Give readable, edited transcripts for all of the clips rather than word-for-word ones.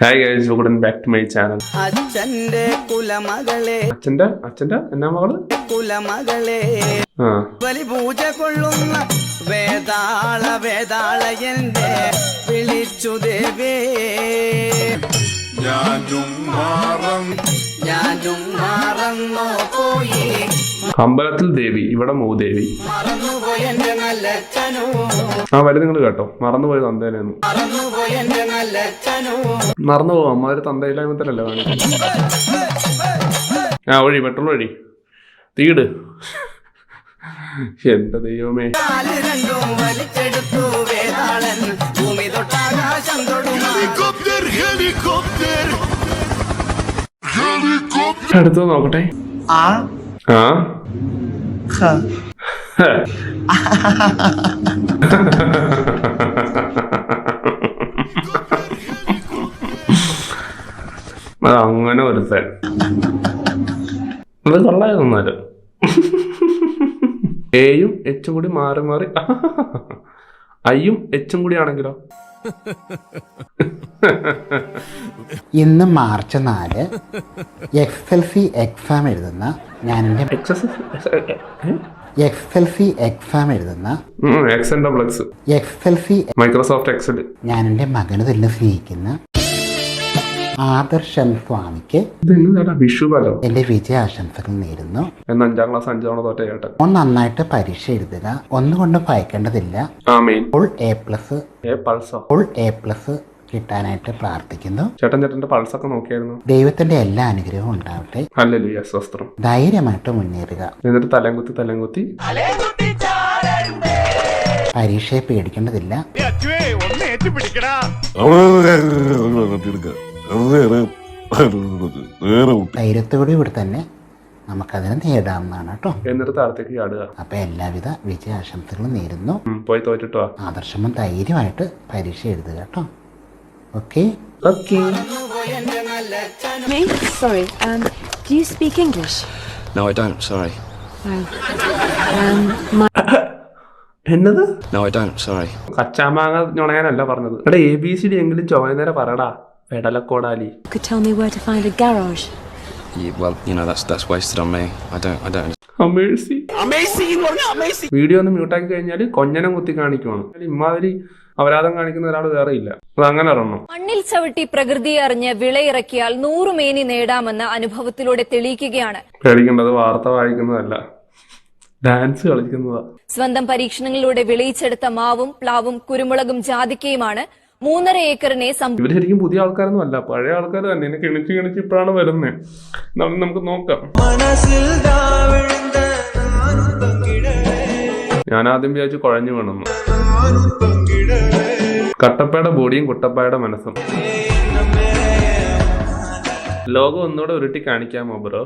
Hi guys, welcome back to my channel. അച്ഛന്റെ കുലമകളെ അച്ഛന്റെ എന്നാ മകള് കുലമകളെ ബലി പൂജ കൊള്ളുന്ന വേതാള എന്റെ വിളിച്ചു ദേവേ ഞാനും മറന്നോ പോയി അമ്പലത്തിൽ ദേവി ഇവിടെ മൂദേവി മറന്നുപോയ എന്റെ നല്ലച്ഛനോ വരും നിങ്ങൾ കേട്ടോ മറന്നുപോയി തന്തേനെന്ന് മറന്നുപോയ എന്റെ നല്ലച്ഛനോ മറന്നു പോവാം അമ്മ തന്തയില്ലായ്മത്തല്ലേ കാണിക്കുന്നത് ഒഴി പെട്രോൾ ഒഴി തീട് എന്റെ ദൈവമേ രണ്ടും വലിച്ചെടുത്തു വേതാളൻ ഭൂമി തൊട്ടാകാശം അടുത്തത് നോക്കട്ടെ അതങ്ങനെ ഒരുത്തൻ അത് കൊള്ളായിരുന്നാല് എയും എച്ചും കൂടി മാറി മാറി ഐയും എച്ചും കൂടി ആണെങ്കിലോ ഇന്ന് മാർച്ച് 4 SSLC എക്സാം എഴുതുന്ന മൈക്രോസോഫ്റ്റ് എക്സൽ ഞാൻ എൻ്റെ മകന് തന്നെ സ്നേഹിക്കുന്ന ആദർശൻ സ്വാമിക്ക് വിഷുവല്ലോ എന്റെ വിജയാശംസകൾ നേരുന്നു. 5ാം ക്ലാസ് 5 തോറ്റ ചേട്ടൻ നന്നായിട്ട് പരീക്ഷ എഴുതുക, ഒന്നുകൊണ്ടും ഭയക്കേണ്ടതില്ല. ഫുൾ എ പ്ലസ് കിട്ടാനായിട്ട് പ്രാർത്ഥിക്കുന്നു. ചേട്ടന്റെ പൾസൊക്കെ നോക്കിയായിരുന്നു. ദൈവത്തിന്റെ എല്ലാ അനുഗ്രഹവും ഉണ്ടാവട്ടെ. ധൈര്യമായിട്ട് മുന്നേറുക. എന്നിട്ട് തലങ്കുത്തി പരീക്ഷയെ പേടിക്കേണ്ടതില്ല. ധൈര്യത്തോടു കൂടി തന്നെ നമുക്കതിനെ നേടാവുന്നതാണ് കേട്ടോ. എന്നിട്ട് താഴത്തേക്ക് ചാടുക. അപ്പൊ എല്ലാവിധ വിജയാശംസകളും നേരുന്നു. പോയി തോറ്റിട്ടോ. ആദർശം ധൈര്യമായിട്ട് പരീക്ഷ എഴുതുക കേട്ടോ. Okay. Sorry, do you speak English? No, I don't, sorry. എന്നത്? No, I don't, sorry. കച്ചാമാങ്ങ ഞൊണയാനല്ല പറഞ്ഞത്. എടാ ABCD എങ്കിലും ചൊവ്വനേരം പറയടാ വെടലക്കോടാലി. You could tell me where to find a garage. Yeah, well, you know, that's wasted on me. I don't. Video ഒന്ന് മ്യൂട്ടാക്കി കഴിഞ്ഞാൽ കൊഞ്ഞനം കുത്തി കാണിക്കുവാണ്. ഇമാതിരി അപരാധം കാണിക്കുന്ന ഒരാൾ വേറെ ഇല്ല. അത് അങ്ങനെ അറിയണം. മണ്ണിൽ ചവിട്ടി പ്രകൃതിയെ അറിഞ്ഞ് വിളയിറക്കിയാൽ 100 മേനി നേടാമെന്ന് അനുഭവത്തിലൂടെ തെളിയിക്കുകയാണ്. പേടിക്കേണ്ടത് വാർത്ത വായിക്കുന്നതല്ല, ഡാൻസ് കളിക്കുന്നതാ. സ്വന്തം പരീക്ഷണങ്ങളിലൂടെ വിളയിച്ചെടുത്ത മാവും പ്ലാവും കുരുമുളകും ജാതിക്കയുമാണ് 3.5 ഏക്കറിനെ ഇവര് ശരിക്കും പുതിയ ആൾക്കാരൊന്നും അല്ല, പഴയ ആൾക്കാർ തന്നെ. എന്നെ കിണിച്ച് ഇപ്പോഴാണ് വരുന്നത്. നമുക്ക് നോക്കാം. ഞാൻ ആദ്യം വിചാരിച്ചു കുഴഞ്ഞു വേണമെന്ന്. കട്ടപ്പയുടെ ബോഡിയും കുട്ടപ്പായുടെ മനസ്സും. ലോകം ഒന്നുകൂടെ ഉരുട്ടി കാണിക്കാമോ ബ്രോ?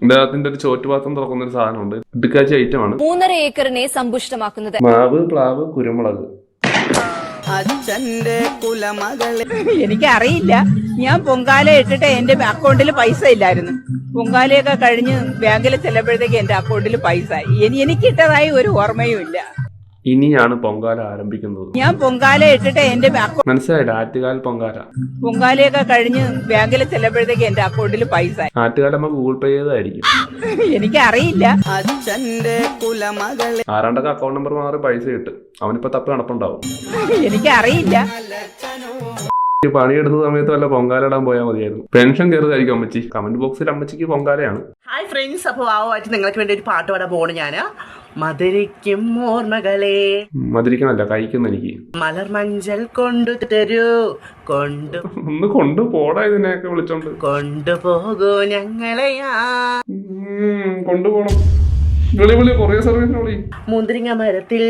അദ്ദേഹത്തിന്റെ ഒരു ചോറ്റുപാത്രം തുറക്കുന്ന ഒരു സാധനമുണ്ട്. ഇടുക്കാച്ചി ഐറ്റമാണ്. 3.5 ഏക്കറിനെ സമ്പുഷ്ടമാക്കുന്നത്. മാവ് പ്ലാവ് കുരുമുളക്. അച്ഛന്റെ കുലമകളെ എനിക്കറിയില്ല. ഞാൻ പൊങ്കാല ഇട്ടിട്ട് എന്റെ അക്കൗണ്ടിൽ പൈസ ഇല്ലായിരുന്നു. പൊങ്കാലയൊക്കെ കഴിഞ്ഞ് ബാങ്കിൽ ചെല്ലുമ്പോഴത്തേക്ക് എന്റെ അക്കൗണ്ടിൽ പൈസ എനിക്കിട്ടതായി ഒരു ഓർമ്മയും ഇല്ല. ഇനിയാണ് പൊങ്കാല ആരംഭിക്കുന്നത്. ഞാൻ പൊങ്കാല ഇട്ടിട്ട് എന്റെ മനസ്സിലായില്ല. ആറ്റുകാൽ പൊങ്കാല. പൊങ്കാലയൊക്കെ കഴിഞ്ഞ് ബാങ്കിൽ ചെല്ലുമ്പോഴത്തേക്ക് എന്റെ അക്കൗണ്ടിൽ പൈസ ആറ്റുകാൽ നമ്മൾ ഗൂഗിൾ പേ ചെയ്തായിരിക്കും. എനിക്കറിയില്ല. അച്ഛന്റെ കുലമകളെ ആരാണ്ടൊക്കെ അക്കൗണ്ട് നമ്പർ മാറി പൈസ കിട്ടും. അവനിപ്പോ തപ്പ് നടപ്പുണ്ടാവും. എനിക്കറിയില്ല. പണിയെടുത്ത സമയത്ത് വല്ല പൊങ്കാല ഇടാൻ പോയാൽ മതിയായിരുന്നു. പെൻഷൻ കയറുതായിരിക്കും അമ്മച്ചി. കമന്റ് ബോക്സിൽ അമ്മച്ചിക്ക് പൊങ്കാലയാണ്. ഹായ് ഫ്രണ്ട്സ്, അപ്പോൾ ആവുമായിട്ട് നിങ്ങൾക്ക് വേണ്ടി ഒരു പാട്ട് പാടാൻ പോകണം ഞാന്. മധുരിക്കും ഓർമ്മകളെ മധുരിക്കണല്ല കഴിക്കുന്ന എനിക്ക് മലർ മഞ്ചൽ കൊണ്ടു തരൂ ഒന്ന് കൊണ്ടുപോടാ. ഇതിനെയൊക്കെ വിളിച്ചോണ്ട് കൊണ്ടുപോകൂ ഞങ്ങളെയാ കൊണ്ടുപോണം. വിളി കൊറിയർ സർവീസിന് വിളി. മുന്തിരിങ്ങ മരത്തിൽ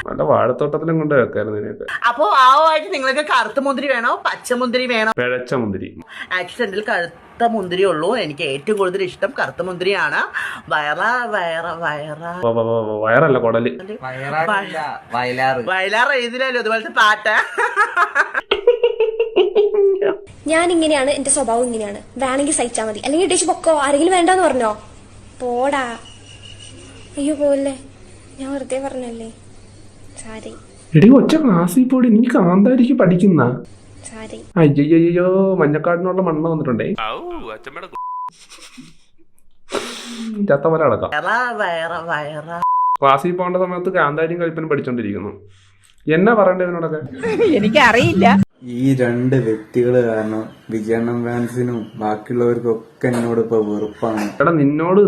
നല്ല വാഴത്തോട്ടത്തിലും കൊണ്ട് വെക്കായിരുന്നു ഇതിനൊക്കെ. അപ്പൊ ആവുമായിട്ട് നിങ്ങൾക്ക് കറുത്ത മുന്തിരി വേണോ പച്ചമുന്തിരി വേണോ? പിഴച്ച മുന്തിരി. ആക്ച്വലി എന്റെ കറുത്ത മുന്തിരി ഉള്ളൂ. എനിക്ക് ഏറ്റവും കൂടുതൽ ഇഷ്ടം കറുത്ത മുന്തിരിയാണ്. വയറല്ല കൊടല്. വയലാർ എഴുതില്ലല്ലോ അതുപോലത്തെ പാട്ട്. ഞാൻ ഇങ്ങനെയാണ്, എന്റെ സ്വഭാവം ഇങ്ങനെയാണ്. വേണമെങ്കിൽ സഹിച്ചാ മതി, അല്ലെങ്കിൽ ഇട്ടേച്ച് പൊക്കോ. ആരെങ്കിലും വേണ്ടെന്ന് പറഞ്ഞോ? പോടാ. അയ്യോ പോലെ, ഞാൻ വെറുതെ പറഞ്ഞല്ലേ. സാരി. എടി ഒച്ച ക്ലാസ്സിൽ പോടി, നീ കാന്താരിക്ക് പഠിക്കുന്ന. സാരി. അയ്യോ മഞ്ഞക്കാടിനുള്ള മണ്ണ വന്നിട്ടുണ്ടേ. ചത്തമല അടക്കാം. ക്ലാസ്സിൽ പോകേണ്ട സമയത്ത് കാന്താരിയും കളിപ്പനും പഠിച്ചോണ്ടിരിക്കുന്നു. എന്നാ പറയണ്ടേ ഇവനോടൊക്കെ? എനിക്കറിയില്ല. ഈ രണ്ട് വ്യക്തികൾ കാരണം വിജയണ്ണൻ ഫാൻസിനും ബാക്കിയുള്ളവർക്കും ഒക്കെ എന്നോട് ഇപ്പൊ വെറുപ്പാണ്. എടാ നിന്നോട്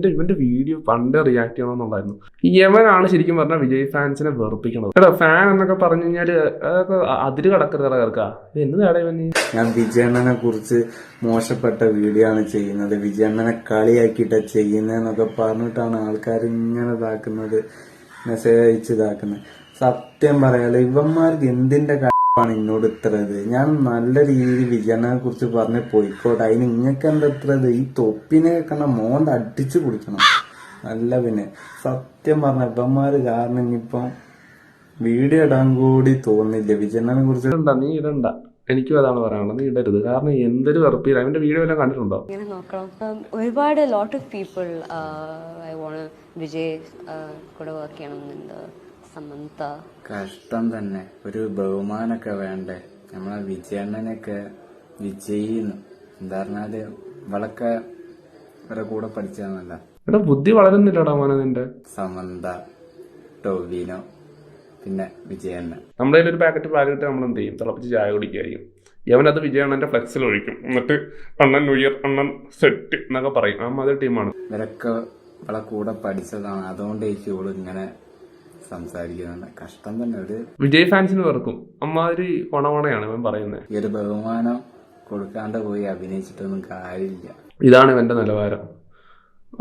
ഇവന്റെ വീഡിയോ പണ്ട് റിയാക്ട് ചെയ്യണമെന്നുണ്ടായിരുന്നു. യവനാണ് ശരിക്കും പറഞ്ഞാൽ വിജയ് ഫാൻസിനെ വെറുപ്പിക്കണത്. എടാ ഫാൻ എന്നൊക്കെ പറഞ്ഞു കഴിഞ്ഞാല് അതൊക്കെ അതിര് കടക്കരുത് കേൾക്കാ. എന്താണ് ഇവന്? ഞാൻ വിജയണ്ണനെ കുറിച്ച് മോശപ്പെട്ട വീഡിയോ ആണ് ചെയ്യുന്നത്, വിജയണ്ണനെ കളിയാക്കിയിട്ടാ ചെയ്യുന്നതെന്നൊക്കെ പറഞ്ഞിട്ടാണ് ആൾക്കാർ ഇങ്ങനെ ഇതാക്കുന്നത്, മെസ്സേജ് അയച്ച് ഇതാക്കുന്നത്. സത്യം പറയാലോ, ഇവന്മാർക്ക് എന്തിന്റെ ാണ് എന്നോട് ഇത്രത്. ഞാൻ നല്ല രീതിയിൽ വിജയണ്ണനെ കുറിച്ച് പറഞ്ഞ് പോയിക്കോട്ടെ, അതിന് ഇങ്ങക്ക് എന്താ ഇത്രത്? ഈ തൊപ്പിനെ കണ്ട മോന്ത അടിച്ചു കുടിക്കണം. അല്ല പിന്നെ സത്യം പറഞ്ഞ ഇവന്മാര് കാരണം ഇനിയിപ്പം വീഡിയോ ഇടാൻ കൂടി തോന്നില്ല വിജയണ്ണനെ കുറിച്ച്. നീ ഇടണ്ട, എനിക്കും അതാണ് പറയാനുള്ളത്. നീ ഇടരുത്. കാരണം എന്തൊരു വെറുപ്പില്ല. അവന്റെ വീഡിയോ എല്ലാം കണ്ടിട്ടുണ്ടോ? ഒരുപാട് ലോട്ട് ഓഫ് പീപ്പിൾ വിജയ് കൂടെ വർക്ക് ചെയ്യണമെന്നുണ്ട്. സമന്ത. കഷ്ടം തന്നെ. ഒരു ബഹുമാനൊക്കെ വേണ്ടേ? നമ്മളെ വിജയണ്ണനൊക്കെ വിജയിന്ന് എന്താ പറഞ്ഞാല് ഇവളൊക്കെ ഇവരെ കൂടെ പഠിച്ചതല്ല. എടാ ബുദ്ധി വളരുന്നില്ലടാ മോനെ നിന്റെ. സമന്ത, ടോവിനോ, പിന്നെ വിജയണ്ണൻ. നമ്മുടെ കയ്യിൽ ഒരു പാക്കറ്റ് പാലിട്ട് നമ്മൾ എന്ത് ചെയ്യും? തിളപ്പിച്ച് ചായ കുടിക്കായിരിക്കും. യവനത് വിജയണ്ണന്റെ ഫ്ലെക്സിൽ ഒഴിക്കും. എന്നിട്ട് അണ്ണൻ ന്യൂ ഇയർ, അണ്ണൻ സെറ്റ് എന്നൊക്കെ പറയും. ആ മതി ടീമാണ്. ഇവരൊക്കെ ഇവളെ കൂടെ പഠിച്ചതാണ്, അതുകൊണ്ടേക്ക് ഇവള് ഇങ്ങനെ സംസാരിക്കുന്നുണ്ട്. കഷ്ടം തന്നെ. ഒരു വിജയ് ഫാൻസിന് വെറുക്കും. അമ്മാതിരി കൊണവണയാണ് ഇവൻ പറയുന്നത്. ഈ ഒരു ബഹുമാനം കൊടുക്കാണ്ട് പോയി അഭിനയിച്ചിട്ടൊന്നും കാര്യമില്ല. ഇതാണ് ഇവന്റെ നിലവാരം.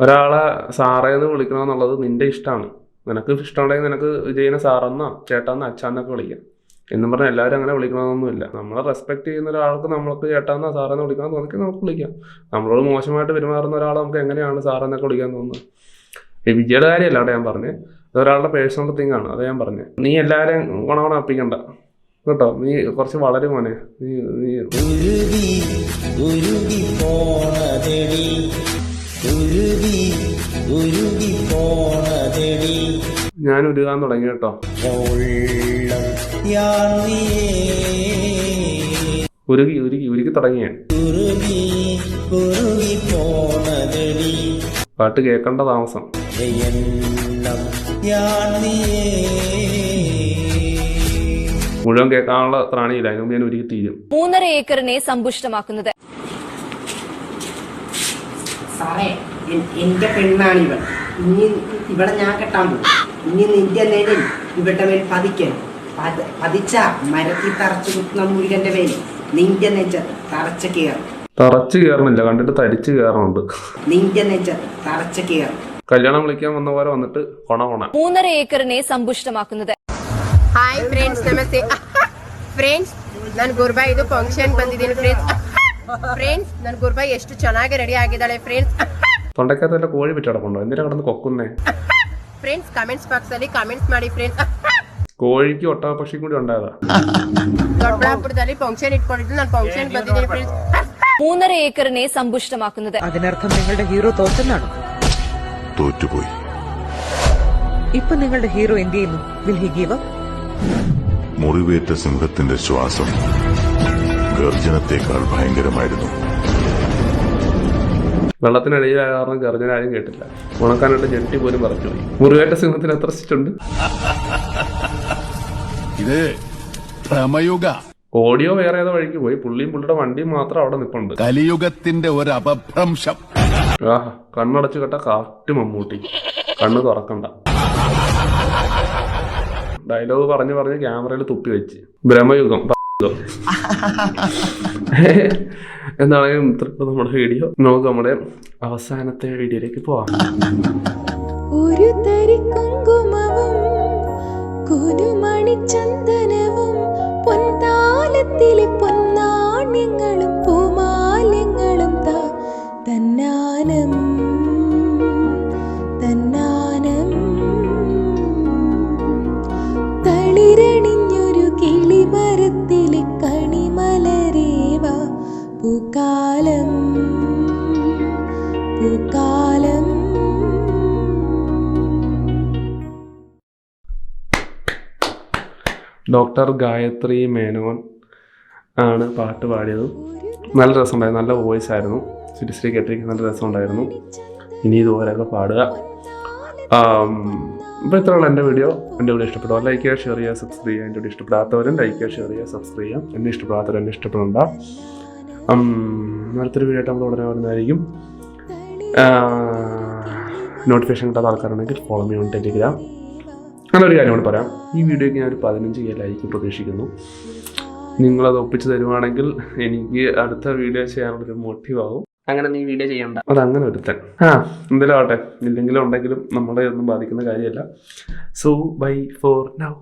ഒരാളെ സാറേന്ന് വിളിക്കണമെന്നുള്ളത് നിന്റെ ഇഷ്ടമാണ്. നിനക്ക് ഇഷ്ടമുണ്ടെങ്കിൽ നിനക്ക് വിജയനെ സാറെന്നോ ചേട്ടാന്നോ അച്ഛന്നൊക്കെ വിളിക്കാം. എന്നും പറഞ്ഞാൽ എല്ലാവരും അങ്ങനെ വിളിക്കണമെന്നൊന്നുമില്ല. നമ്മളെ റെസ്പെക്ട് ചെയ്യുന്ന ഒരാൾക്ക് നമ്മൾക്ക് ചേട്ടാന്നോ സാറെന്ന് വിളിക്കണം തോന്നിക്ക് നമുക്ക് വിളിക്കാം. നമ്മളോട് മോശമായിട്ട് പെരുമാറുന്ന ഒരാളെ നമുക്ക് എങ്ങനെയാണ് സാറെന്നൊക്കെ വിളിക്കാൻ തോന്നുന്നത്? ഈ വിജയുടെ കാര്യമല്ല അവിടെ ഞാൻ പറഞ്ഞത്. ഒരാളുടെ പേഴ്സണൽ തിങ് ആണ്, അത് ഞാൻ പറഞ്ഞത്. നീ എല്ലാവരെയും ഗുണഗുണപ്പിക്കണ്ട കേട്ടോ. നീ കുറച്ച് വളരെ മോനെ. ഞാൻ ഉരുകാൻ തുടങ്ങി കേട്ടോ. ഉരുകി തുടങ്ങിയ പാട്ട് കേൾക്കേണ്ട താമസം. മുഴുവൻ കേൾക്കാനുള്ള ത്രാണിയില്ല. അതിനുമ്പ് ഞാൻ ഒരുക്കി തീരും. 3.5 ഏക്കറിനെ സമ്പുഷ്ടമാക്കുന്നത്. സാറേ, എന്റെ പെണ്ണാണ് ഇവൾ. ഇനി ഇവിടെ ഞാൻ കെട്ടാൻ പോകും. ഇനി നിന്റെ നേരിൽ ഇവരുടെ മേൽ പതിക്കാൻ പതിച്ച മരത്തിൽ തറച്ചു കുത്തുന്ന മുരുകന്റെ മേൽ നിന്റെ നെഞ്ചർ തറച്ച് കയറും. തറച്ചു കയറണില്ല, കണ്ടിട്ട് തരിച്ചു കയറുന്നുണ്ട്. നിന്റെ നെഞ്ചർ തറച്ച് കയറും. കല്യാണം വിളിക്കാൻ വന്ന പോലെ വന്നിട്ട് കൊണ 3.5 ഏക്കറിനെ സമ്പുഷ്ടമാക്കുന്നത്. ಹಾಯ್ ಫ್ರೆಂಡ್ಸ್, ನಮಸ್ತೆ ಫ್ರೆಂಡ್ಸ್. ನನ್ನ ಗುರ್ಬಾ ಇದು ಫಂಕ್ಷನ್ ಬಂದಿದ್ದೀನಿ ಫ್ರೆಂಡ್ಸ್. ಫ್ರೆಂಡ್ಸ್, ನನ್ನ ಗುರ್ಬಾ ಎಷ್ಟು ಚೆನ್ನಾಗಿ ರೆಡಿ ಆಗಿದ್ದಾಳೆ ಫ್ರೆಂಡ್ಸ್. തൊണ്ടക്കകത്ത് വല്ല കോഴി പിറ്റടപ്പുണ്ടോ? എന്തിനാ കിടന്ന് കൊക്കുന്നേ? ಫ್ರೆಂಡ್ಸ್, ಕಮೆಂಟ್ಸ್ ಬಾಕ್ಸ್ ಅಲ್ಲಿ ಕಮೆಂಟ್ಸ್ ಮಾಡಿ ಫ್ರೆಂಡ್ಸ್. കോഴിക്ക് ഒട്ടകപക്ഷി കൂടി ഉണ്ടായതാ. ದೊಡ್ಡಬಳ್ಳಾಪುರದಲ್ಲಿ ಫಂಕ್ಷನ್ ಇಟ್ಕೊಂಡಿದ್ದು ನಾನು ಫಂಕ್ಷನ್ ಬಂದಿದ್ದೀನಿ ಫ್ರೆಂಡ್ಸ್. 3.5 ഏക്കറിനെ സമ്പുഷ്ടമാക്കുന്നത്. അതിനർത്ഥം നിങ്ങളുടെ ഹീറോ തോറ്റെന്നാണ്? തോറ്റുപോയി. ഇപ്പൊ നിങ്ങളുടെ ഹീറോ എന്ത് ചെയ്യുന്നു? Will he give up? മുറിവേറ്റ സിംഹത്തിന്റെ ശ്വാസം ഗർജനത്തെക്കാൾ ഭയങ്കരമായിരുന്നു. വെള്ളത്തിനടിയിലായ കാരണം ഗർജന ആരും കേട്ടില്ല. ഉണക്കാനായിട്ട് ഞെട്ടി പോലും പറിച്ചുപോയി. മുറിവേറ്റ സിംഹത്തിന് എത്ര സ്റ്റിച്ചുണ്ട്? ഇത് ഭ്രമയുഗ. ഓഡിയോ വേറെ ഏതോ വഴിക്ക് പോയി. പുള്ളിയും പുള്ളിയുടെ വണ്ടിയും മാത്രം അവിടെ നിൽപ്പുണ്ട്. കലിയുഗത്തിന്റെ ഒരു അപഭ്രംശം. ആഹ്, കണ്ണടച്ചു കേട്ട കാറ്റ് മമ്മൂട്ടി. കണ്ണ് തുറക്കണ്ട. ഡയലോഗ് പറഞ്ഞു പറഞ്ഞ് ക്യാമറയിൽ തുപ്പി വെച്ച്. ഭ്രമയുഗം. എന്താണെങ്കിലും നമ്മുടെ വീഡിയോ. നമുക്ക് നമ്മുടെ അവസാനത്തെ വീഡിയോയിലേക്ക് പോവാം. ഒരു തരി കുങ്കുമവും കുരുമണിച്ചന്ദനവും പൊൻതാലത്തിലെ പൊന്നാണ്യങ്ങളും പൂമാല്യങ്ങളും തന്നാനം തന്നാനം തളിരണിഞ്ഞൊരു കിളിമരത്തിലെ കണിമല പൂക്കാലം ഡോക്ടർ ഗായത്രി മേനോൻ ആണ് പാട്ട് പാടിയത്. നല്ല രസമുണ്ടായിരുന്നു, നല്ല വോയിസ് ആയിരുന്നു. സീരിയസ്ലി കേട്ടിരിക്കാൻ നല്ല രസമുണ്ടായിരുന്നു. ഇനി ഇതുപോലെയൊക്കെ പാടുക. അപ്പോൾ ഇത്രയുള്ള എൻ്റെ വീഡിയോ ഇഷ്ടപ്പെടുക. ലൈക്ക് ചെയ്യുക, ഷെയർ ചെയ്യുക, സബ്സ്ക്രൈബ് ചെയ്യുക. എൻ്റെ വീഡിയോ ഇഷ്ടപ്പെടാത്തവരും ലൈക്ക് ചെയ്യുക, ഷെയർ ചെയ്യുക, സബ്സ്ക്രൈബ് ചെയ്യാം. എന്നെ ഇഷ്ടപ്പെടാത്തവരും എന്നെ ഇഷ്ടപ്പെടണ്ട. അടുത്തൊരു വീഡിയോ ആയിട്ട് നമ്മൾ ഉടനെ വരുന്നതായിരിക്കും. നോട്ടിഫിക്കേഷൻ കിട്ടാത്ത ആൾക്കാരുണ്ടെങ്കിൽ ഫോളോ മീ ഓൺ ടെലിഗ്രാം. അങ്ങനെ ഒരു കാര്യം കൂടി പറയാം. ഈ വീഡിയോയ്ക്ക് ഞാൻ ഒരു 15K ലൈക്ക് പ്രതീക്ഷിക്കുന്നു. നിങ്ങളത് ഒപ്പിച്ച് തരുവാണെങ്കിൽ എനിക്ക് അടുത്ത വീഡിയോ ചെയ്യാനുള്ളൊരു മോട്ടീവ് ആകും. അങ്ങനെ നീ വീഡിയോ ചെയ്യണ്ട. അതങ്ങനെ ഒരുത്തൻ എന്തെങ്കിലും ആവട്ടെ, ഇല്ലെങ്കിലും ഉണ്ടെങ്കിലും നമ്മളെ ഒന്നും ബാധിക്കുന്ന കാര്യമല്ല. So bye for now.